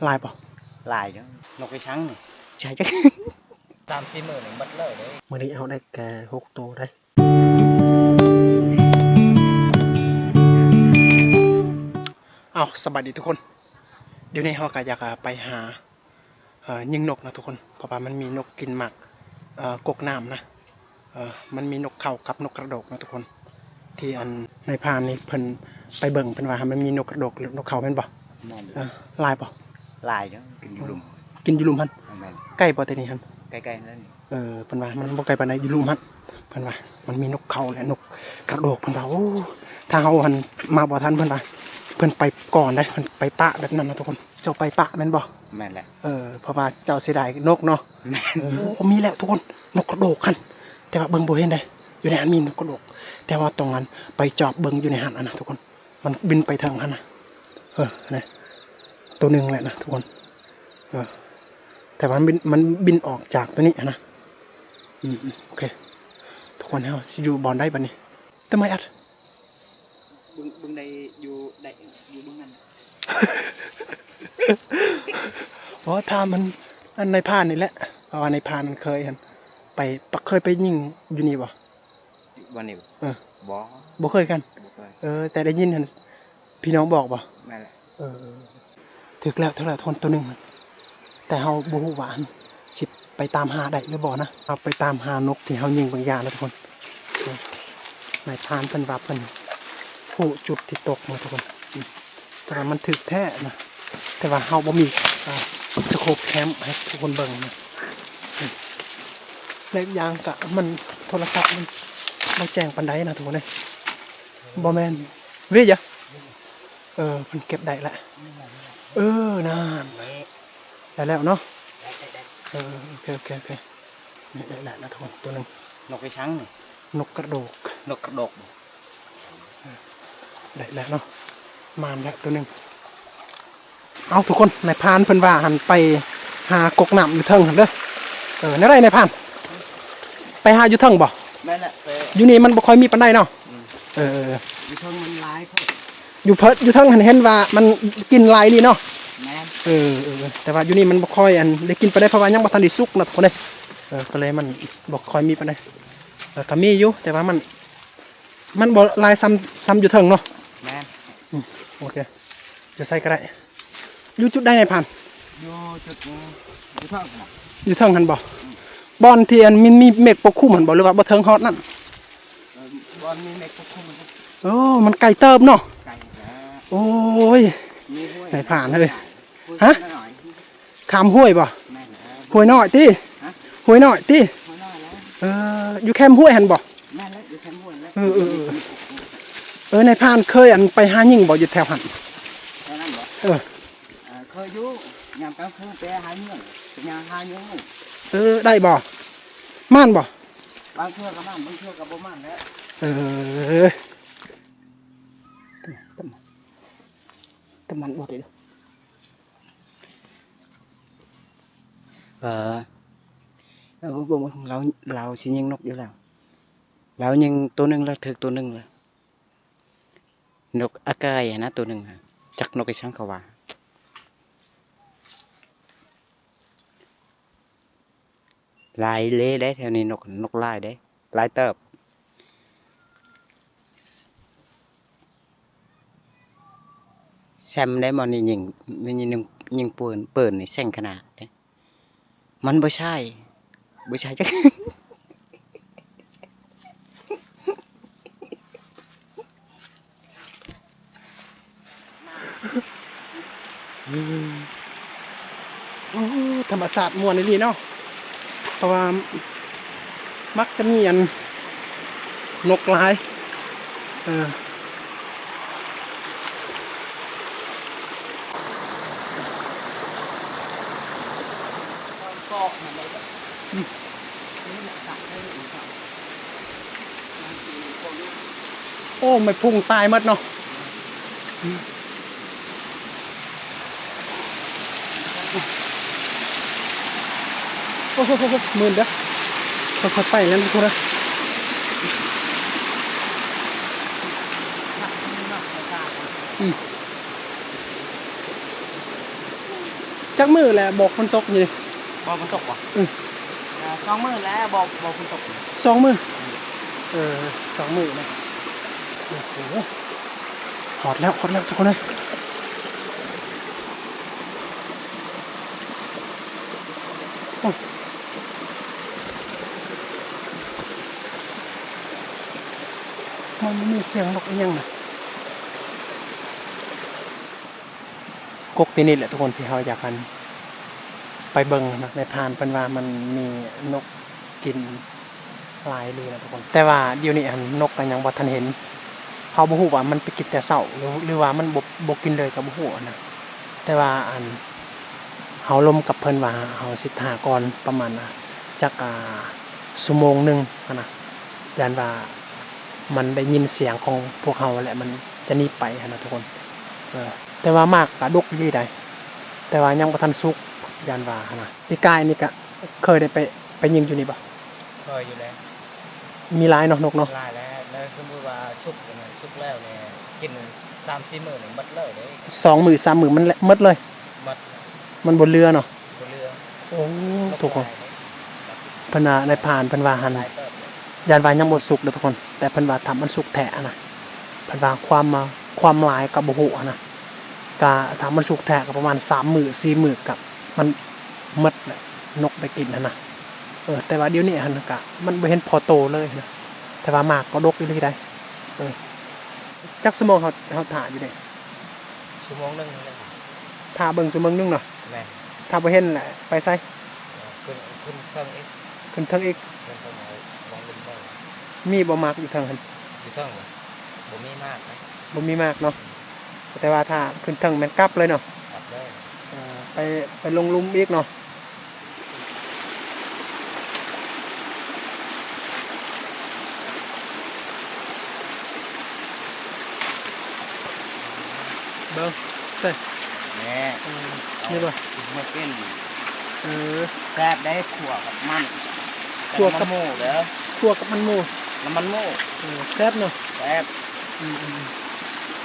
ลายป่ะลายจังนกกระชังนี่ใช่จัง30,000หนึ่งบัดเลยเด้มื่อนี้เอาได้แก่6 ตัวได้เอาสบายดีทุกคนเดี๋ยวนี้เราก็อยากไปหายิงนกนะทุกคนเพราะว่ามันมีนกกินหมากกกน้ำนะมันมีนกเขากับนกกระโดกนะทุกคนที่อันในพานนี่เพิ่นไปเบิ่งเพิ่นว่ามันมีนกกระโดกหรือนกเขาเป็นป่ะลายป่ะลายจังกินอยู่ลุมฮั่นใกล้ป่ะแต่นี่ฮั่นใกล้ๆนั่นเพิ่นว่ามันบ่ไกลปานใดอยู่ลุมฮั่นเพิ่นว่ามันมีนกเขาและนกกระโดกเพิ่นว่าโอ้ถ้าเฮาหันมาบ่ทันเพิ่นว่าเพิ่นไปก่อนได้เพิ่นไปปะแบบนั้นนะทุกคนเจ้าไปปะแม่นบ่แม่นแหละเพราะว่าเจ้าเสียดายนกเนาะมีแล้วทุกคนนกกระโดกคั่นแต่ว่าเบิ่งบ่เห็นได้อยู่ในหันมีนกกระโดกแต่ว่าตรงนั้นไปจอบเบิ่งอยู่ในหันนะทุกคนมันบินไปทางหันน่ะนี่ตัวนึงแหละนะทุกคนแต่ว่ามันบินออกจากตัวนี้นะโอเคทุกคนเฮาสิอยู่บอลได้บัดนี้ทำไมอัดบึงได้อยู่บึงนั้น เพราะถ้ามันอันในพานนี่แหละเพราะว่าในพานมันเคยเคยไปยิงอยู่นี่บ่วันนี้บ่เคยกันแต่ได้ยินพี่น้องบอกบ่แม่นแหละถึกแล้วเท่าไหร่ทนตัวนึงแต่เฮาบ่ฮู้ว่าสิไปตามหาได้หรือบ่นะเอาไปตามหานกที่เฮายิงบางอย่างนะทุกคนนายพรานเพิ่นว่าเพิ่นผู้จุดที่ตกนะทุกคนแต่ว่ามันถึกแท้นะแต่ว่าเฮาบ่มีสโคปแคมให้ทุกคนเบิ่งนะและอย่างกะมันโทรศัพท์มันบ่แจ้งปานใดนะทุกคนเอ้ยบ่แม่นเว้ยจ้ะเพิ่นเก็บได้ละนั่นได้แล้วเนาะโอเคนี่ได้แล้วนะทุกคนตัวนึงนกกระชังนี่นกกระโดกได้แล้วเนาะมานแล้วตัวนึงเอาทุกคนนายพรานเพิ่นว่าหันไปหากกน้ำอยู่เทิงหั่นเด้อนั่นได้นายพรานไปหาอยู่เทิงบ่แม่นแหละอยู่นี่มันบ่ค่อยมีปานใดเนาะอยู่เทิงมันลายพวกอยู่เทิงเห็นว่ามันกินหลายนี่เนาะแม่นแต่ว่าอยู่นี่มันบ่ค่อยได้กินปานใดเพราะว่ายังบ่ทันได้สุกนะทุกคนเด้ก็เลยมันบ่ค่อยมีปานใดก็มีอยู่แต่ว่ามันบ่ลายซ้ำอยู่เทิงเนาะแม่นโอเคจะใส่ก็ได้อยู่จุดใดในพันอยู่จุดอยู่เทิงอยู่เทิงหันบ่บอลที่มีเมฆปกคลุมหันบ่หรือว่าบ่เทิงฮอดนั่นบอลมีเมฆปกคลุมมันไกลเติบเนาะไกลโอ้ยในผ่านเลยฮะขามห้วยบ่ห้วยน้อยติห้วยน้อยติอยู่แคมห้วยหันบ่แม่นแล้วอยู่แคมห้วยแล้วในผ่านเคยไปหายิงบ่อยู่แถวหันนั่นบ่เคยอยู่ยามกลางคืนไปหาเงินยามหาเงินได้บ่ม่านบ่บางเทื่อก็ม่านบางเทื่อก็บ่ม่านแล้วตมันบ่ได้เราสิยิงนกอยู่แล้วเรายิงตัวนึงแล้วถึกตัวนึงเลยนกอากาศนะตัวนึงจักนกกระชังเขาว่าลายเละได้แถวนี้นกลายได้ลายเติบแซมได้มันนี่ยิงปืนนี่แซงขนาดเด้มันบ่ใช่จักธรรมศาสตร์ม่วนนี่เนาะเพราะว่ามักจะมีนกหลายไม่พุ่งตายหมดเนาะโอ้โหมื่นเด้อค่อยๆไปแล้วทุกคนนะ จักมือแหละบอกฝนตกอยู่ บอกมันตกวะ อืม 2 มื้อแล้วบอกมันตก 2 มือ2 มือนะโอ้โหหอดแล้วทุกคนเลยโอ้มันมีเสียงนกอีหยังนะกกที่นี่แหละทุกคนที่เราอยากกันไปเบิ่งนะในพานเพิ่นว่ามันมีนกกินหลายเลยนะทุกคนแต่ว่าเดี๋ยวนี้อันนกก็ยังบ่ทันเห็นเฮาบ่ฮู้ว่ามันไปกินแต่เช้าหรือว่ามันบ่กินเลยก็บ่ฮู้นะแต่ว่าอันเฮาลมกับเพิ่นว่าเฮาสิท่าก่อนประมาณจักชั่วโมงหนึงนะยันว่ามันได้ยินเสียงของพวกเฮาแหละมันจะหนีไปนะทุกคนแต่ว่ามากก็ดกอยู่ได้แต่ว่ายังบ่ทันสุกยันว่านะพี่กายนี่ก็เคยได้ไปยิงอยู่นี่บ่ เคยอยู่แล้ว มีหลายเนาะนกเนาะ ลายแล้วสมมุติว่าสุกแล้วเนี่ยกิน 3-4 มื้อนี่หมดเลยเด้ 2 มื้อ3 มื้อมันหมดเลย หมด มันบนเรือเนาะ บ่เหลือ โอ้ทุกคนเพิ่นว่าในผ่านเพิ่นว่าหัน หลายเติบเลย ยานว่ายังบ่สุกเด้อทุกคน แต่เพิ่นว่าถ้ามันสุกแท้นะเพิ่นว่าความหลายก็บ่ฮู้นะก็ถ้ามันสุกแท้ก็ประมาณ3 มื้อ4 มื้อกับมันหมดแหละนกไปกินหั่นน่ะแต่ว่าเดี๋ยวนี้หั่นก็มันบ่เห็นพอโตเลยนะแต่ว่ามากก็ดกอยู่เลยได้จักชั่วโมงเฮาท่าอยู่เด้ ชั่วโมงหนึงเลย ท่าเบิ่งชั่วโมงนึงเนาะ แม่น ถ้าบ่เห็นแหละไปไส ขึ้นเครื่องอีก ขึ้นเทิงอีก ขึ้นเครื่องเอาลองเล่นได้ มีบ่มากอยู่เทิงหั่น อยู่เครื่องเหรอบ่มีมากนะ บ่มีมากเนาะแต่ว่าถ้าขึ้นเทิงแม่นกลับเลยเนาะ กลับเลย ไปลงหลุมอีกเนาะเบิ่งเต้ แม่ นี่บ่ กินมาเป็น เออ แซ่บได้ขั่วกับมัน ขั่วกับ น้ำมันหมูเด้อ คั่วกับมันหมู น้ำมันหมู แซ่บเนาะ แซ่บ อืม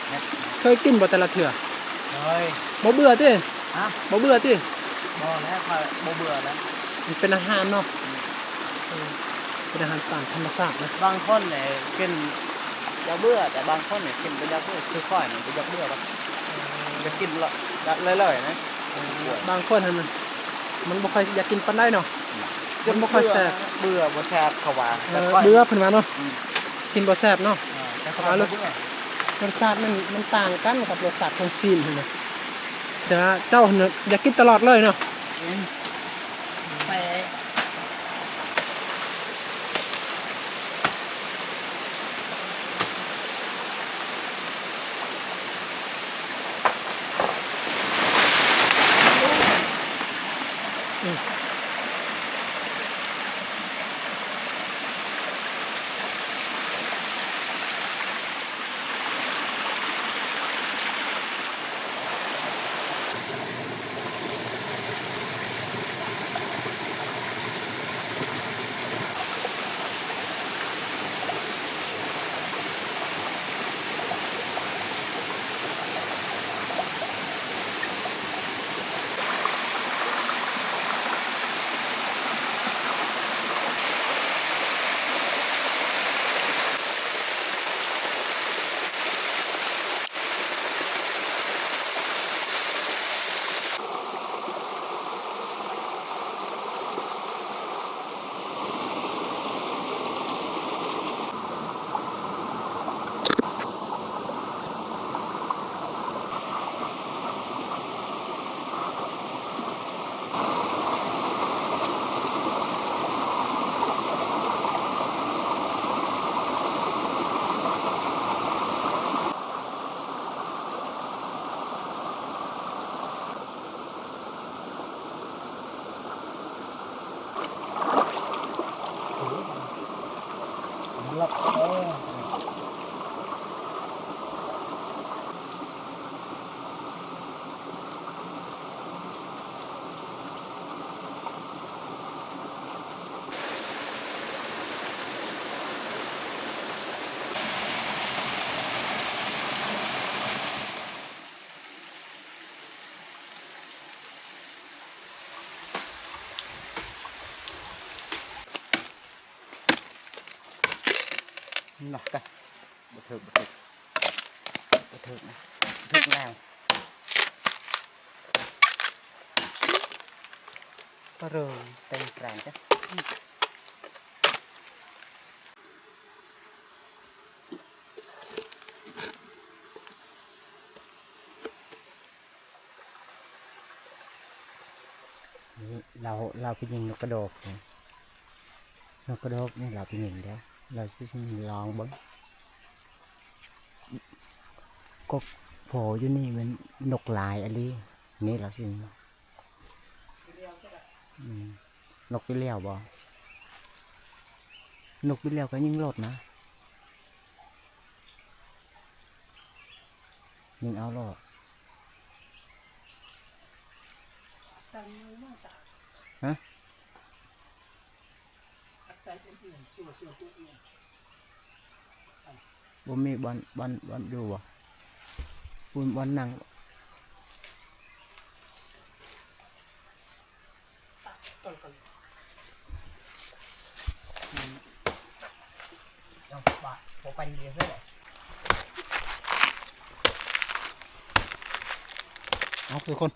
แซ่บ เคยกินบ่แต่ละเทื่อ เฮ้ย บ่เบื่อติ ฮะ บ่เบื่อติ บ่แล้วค่ะบ่เบื่อแล้ว มันเป็นอาหารเนาะเป็นอาหารตามธรรมชาตินะ บางคนเนี่ยกินจะเบื่อแต่บางคนเนี่ยกินเป็นยาเบื่อคือค่อยเนี่ยเป็นยาเบื่อแล้วจะกินละเลยๆนะ บางคนมันบ่ค่อยอยากกินปานใดเนาะ มันบ่ค่อยแซ่บ เบื่อบ่แซ่บเขาว่า เบื่อเพิ่นว่าเนาะกินบ่แซ่บเนาะ แต่เขาว่าเบื่อ รสชาติมันต่างกันกับรสชาติของซีนเห็นไหมแต่ว่าเจ้าเนี่ยอยากกินตลอดเลยเนาะ ไป เ หนักกันบ่ถึกนะถึกแล้วก็เลยเต็มแกรงจ้ะนี่เราไปยิงนกกระโดดนกกระโดดนี่เราไปยิงเด้อเราจะลองบ้างกบโผล่อยู่นี่มันนกลายอะไรนี่เราสินกไปเลี้ยวบ่นกไปเลี้ยวก็ยิงรถนะยิงเอารถฮะบ่มีบอลอยู่บ่ปุ่นบอลนั่งไปเดียวเลยเอาทุกคน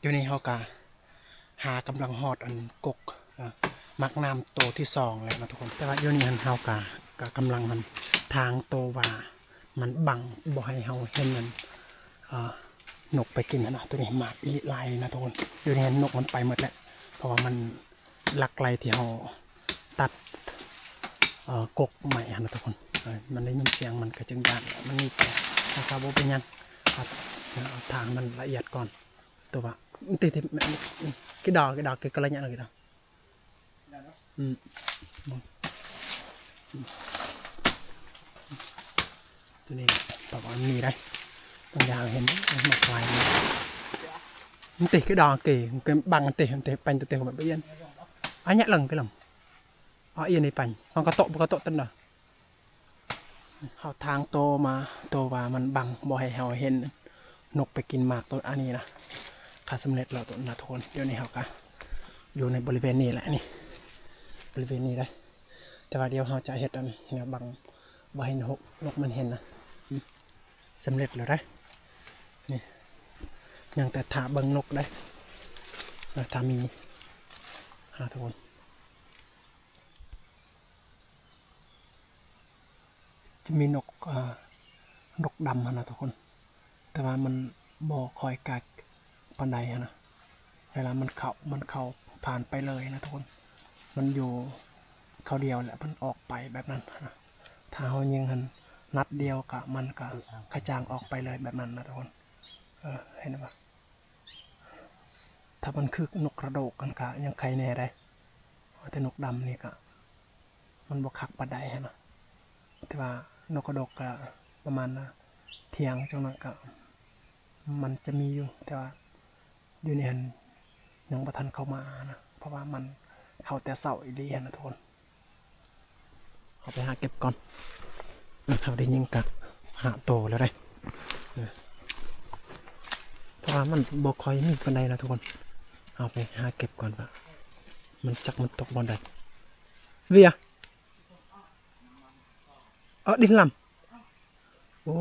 อยู่ในเฮากะหากำลังฮอดอันกกมักน้ำโตที่2เลยนะทุกคนแต่ว่าอยู่นี่เฮากะกำลังมันทางโตว่ามันบังบ่ให้เฮาเห็นมันนกไปกินนะตัวนี้หมากอีลายนะทุกคนอยู่นี่นกมันไปหมดแล้วเพราะว่ามันลักไลที่เฮาตัดกกใหม่นะทุกคนมันได้ยินเสียงมันกระจึงด้านมันมีแต่นะครับว่าเป็นยังครับเอาทางมันละเอียดก่อนตัวว่าติดcái đò cái cây nhãn là cái đòตัวนี้บอกว่ามีได้บางอย่างเห็นหมอกลายมันติดcái đò kì cái bằngมันติดปันตัวของแบบbây giờ anh nhắc lần cái lòng yên nàyปันcòn có tội tân rồiเขาทางโตมาโตว่ามันบังบ่ให้เราเห็นนกไปกินหมากตัวอันนี้นะข้าสำเร็จแล้วตัวนาโทนเดี๋ยวนี้เขาก็อยู่ในบริเวณนี้แหละนี่บริเวณนี้เลยแต่ว่าเดี๋ยวเราจะเห็ดอันเนี่ยบังบ่ให้นกมันเห็นนะสำเร็จแล้วได้นี่ยังแต่ถาเบิ่งนกได้ถ้ามีทุกคนจะมีนกดำนะทุกคนแต่ว่ามันบ่คอยกัดปันใดนะเวลามันเข้าผ่านไปเลยนะทุกคนมันอยู่เขาเดียวแหละมันออกไปแบบนั้นนะถ้าเขายิงหันนัดเดียวกับมันก็กระจางออกไปเลยแบบนั้นนะทุกคนเห็นไหมถ้ามันคือนกกระโดกกันกะยังใครแน่ได้แต่นกดำนี่ก็มันบกคักปันใดนะแต่ว่านกกระโดกก็ประมาณเที่ยงจังนั้นก็มันจะมีอยู่แต่ว่าอยู่ในยังประทันเข้ามานะเพราะว่ามันเข้าแต่เสาอีดีนะทุกคนเอาไปหาเก็บก่อนเขาได้ยิงกักหาโตแล้วได้เพราะว่ามันบกคอยมีปันใดนะทุกคนเอาไปหาเก็บก่อนว่ามันจักมันตกบอลใดเวียดินลำโอ้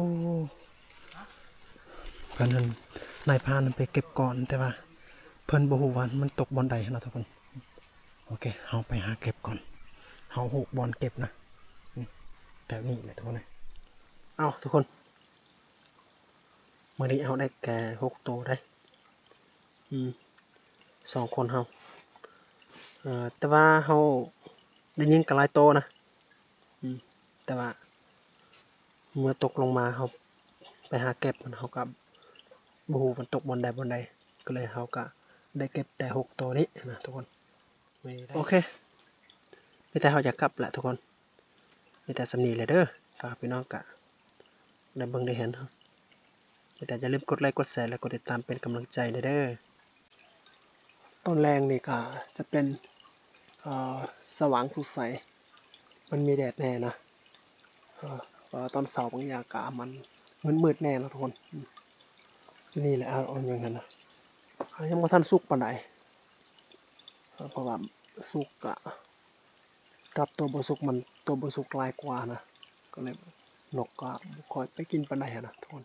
กันนั้นนายพานไปเก็บก่อนแต่ว่าเพิ่นบ่ฮู้ว่ามันตกบอลใดนะทุกคนโอเคเอาไปหาเก็บก่อนเอาหูบอลเก็บนะแต่นี่แหละทุกคนเอาทุกคนเมื่อนี้เอาได้แก่6ตัวได้2คนเอาแต่ว่าเขาได้ยิงกระไรโตนะแต่ว่าเมื่อตกลงมาเขาไปหาเก็บมันเขากับบูมันตกบอลใดก็เลยเขาก็ได้เก็บแต่6ตัวนี้นะทุกคนโอเคมีแต่เขาจะกลับแหละทุกคนมีแต่สำนีเลยเด้อฝากพี่น้องกะได้เบิ่งได้เห็นมีแต่อย่าลืมกดไลค์กดแชร์และกดติดตามเป็นกำลังใจเด้อต้นแรงนี่ก็จะเป็นสว่างสดใสมันมีแดดแน่นะตอนเสาร์บางอย่างกะมันมืดแน่นะทุกคนนี่แหละเอาอย่างนั้นนะยังมาท่านสุกปานใดเพราะว่าสุกกับตัวบสุกมันตัวบสุกลายกว่านะ ก็เลยนกก็บ่ค่อยไปกินปานใดหันน่ะทุกคน